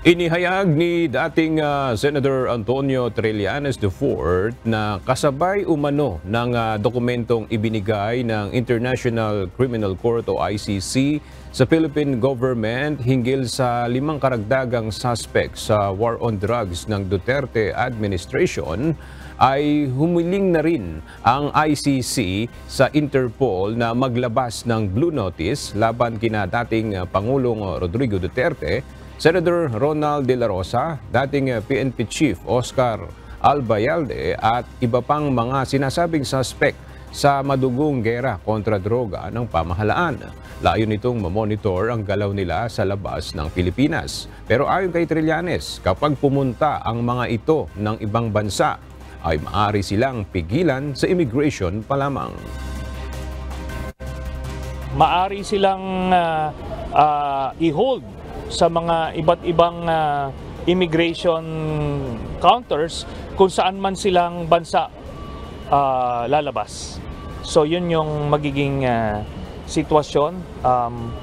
Inihayag ni dating Senator Antonio Trillanes IV na kasabay umano ng dokumentong ibinigay ng International Criminal Court o ICC sa Philippine government hinggil sa 5 karagdagang suspect sa war on drugs ng Duterte administration ay humiling na rin ang ICC sa Interpol na maglabas ng Blue Notice laban kina dating Pangulong Rodrigo Duterte, Senator Ronald De La Rosa, dating PNP Chief Oscar Albayalde at iba pang mga sinasabing suspect sa madugong gera kontra droga ng pamahalaan. Layo nitong mamonitor ang galaw nila sa labas ng Pilipinas. Pero ayon kay Trillanes, kapag pumunta ang mga ito ng ibang bansa, ay maaari silang pigilan sa immigration pa lamang. Maari silang i-hold sa mga iba't ibang immigration counters kung saan man silang bansa lalabas. So yun yung magiging sitwasyon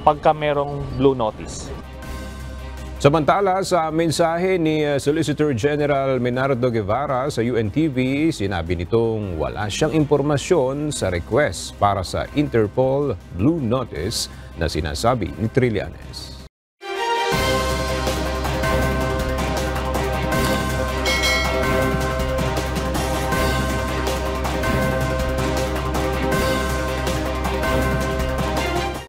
pagka merong Blue Notice. Samantala, sa mensahe ni Solicitor General Menardo Guevara sa UNTV, sinabi nitong wala siyang impormasyon sa request para sa Interpol Blue Notice na sinasabi ni Trillanes.